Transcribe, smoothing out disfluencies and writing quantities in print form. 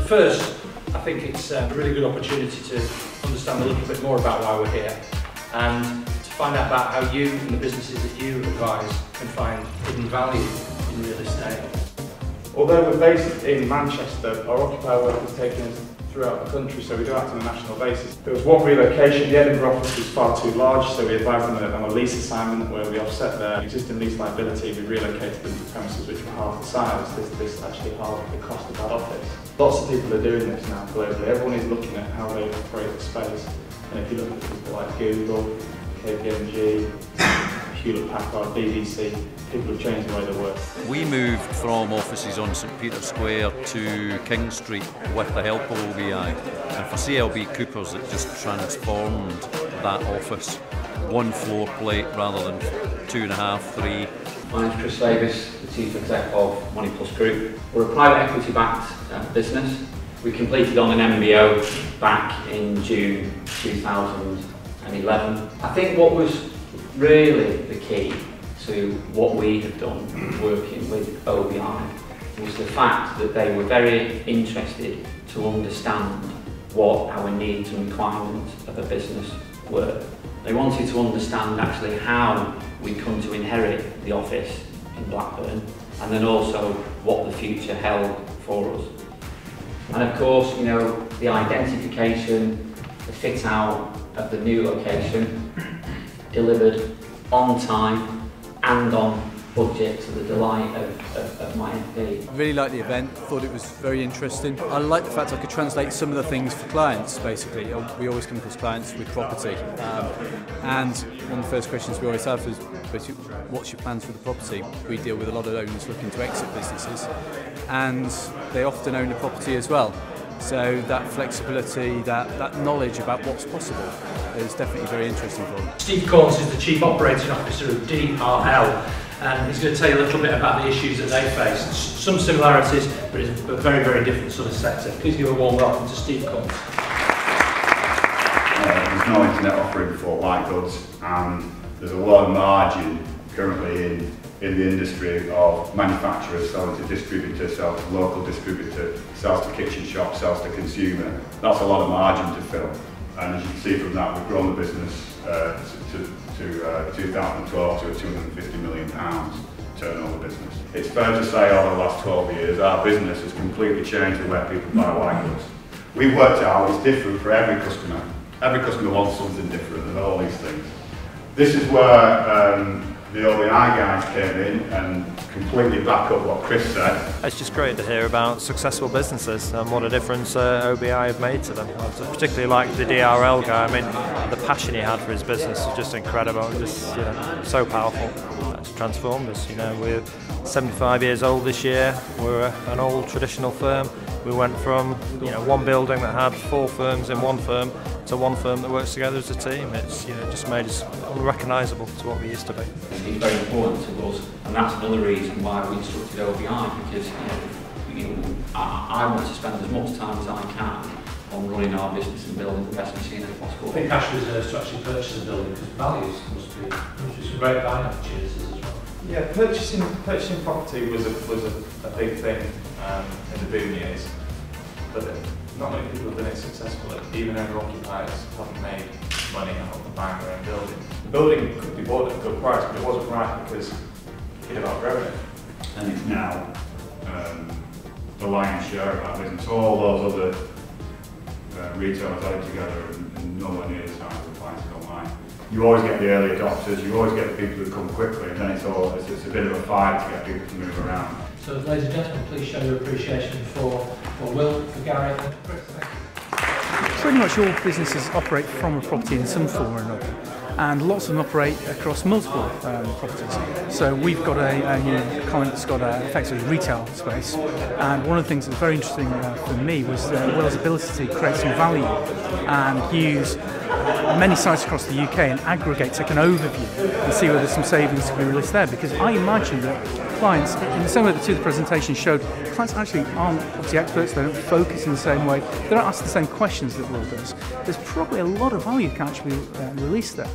first, I think it's a really good opportunity to understand a little bit more about why we're here and to find out about how you and the businesses that you advise can find hidden value in real estate. Although we're based in Manchester, our occupier work has taken us throughout the country, so we do act on a national basis. There was one relocation. The Edinburgh office was far too large, so we advised them on a lease assignment where we offset their existing lease liability. We relocated them to premises which were half the size. This actually halved the cost of that office. Lots of people are doing this now globally. Everyone is looking at how they operate the space. And if you look at people like Google, KPMG, Hewlett-Packard, BBC, people have changed the way they work. We moved from offices on St Peter Square to King Street with the help of OBI, and for CLB Coopers it just transformed that office. One floor plate rather than 2.5, 3. My name is Chris Davis, the Chief Exec of Money Plus Group. We're a private equity backed business. We completed on an MBO back in June 2011. I think what was really the key to what we have done working with OBI was the fact that they were very interested to understand what our needs and requirements of a business were. They wanted to understand actually how we come to inherit the office in Blackburn, and then also what the future held for us. And of course, you know, the identification, the fit out of the new location delivered on time and on budget to the delight of my MP. I really liked the event, thought it was very interesting. I liked the fact I could translate some of the things for clients, basically. We always come across clients with property. And one of the first questions we always have is, basically, what's your plans for the property? We deal with a lot of owners looking to exit businesses, and they often own a property as well. So that flexibility, that knowledge about what's possible is definitely very interesting for them. Steve Corns is the Chief Operating Officer of DRL, and he's going to tell you a little bit about the issues that they face. Some similarities, but it's a very, very different sort of sector. Please give a warm welcome to Steve Corns. There's no internet offering for white goods, and there's a lot of margin currently in the industry of manufacturers selling to distributors, selling to local distributor, sells to kitchen shop, sells to consumer. That's a lot of margin to fill. And as you can see from that, we've grown the business to 2012 to a £250 million turnover business. It's fair to say over the last 12 years, our business has completely changed the way people buy white goods. We've worked out it's different for every customer. Every customer wants something different and all these things. This is where the OBI guys came in and completely back up what Chris said. It's just great to hear about successful businesses and what a difference OBI have made to them. I particularly like the DRL guy. I mean, the passion he had for his business is just incredible. Just, you know, so powerful. It's transformed us. You know, we're 75 years old this year. We're an old traditional firm. We went from, you know, one building that had 4 firms in one firm to one firm that works together as a team. It's, you know, just made us unrecognisable to what we used to be. It's very important to us, and that's another reason why we instructed OBI, because I want to spend as much time as I can on running our business and building the best machinery possible. I think cash reserves to actually purchase a building, because values must be some great buying opportunities as well. Yeah, purchasing property was a big thing in the boom years, but not many people have done it successfully. Even owner-occupiers haven't made money out of buying their own building. The building could be bought at a good price, but it wasn't right because you'd have outgrown it. And it's now the lion's share of our business. All those other retailers added together and nowhere near the size of the appliances online. You always get the early adopters, you always get the people who come quickly, and then it's a bit of a fight to get people to move around. So ladies and gentlemen, please show your appreciation for Will, for Gary and for Chris. Thank you. Pretty much all businesses operate from a property in some form or another, and lots of them operate across multiple properties. So we've got a client that's got effectively retail space, and one of the things that was very interesting for me was Will's ability to create some value and use many sites across the UK and aggregate, take an overview and see whether some savings can be released there, because I imagine that clients, in the same way the two of the presentations showed, clients actually aren't property experts, they don't focus in the same way, they don't ask the same questions that Will does. There's probably a lot of value can actually be released there.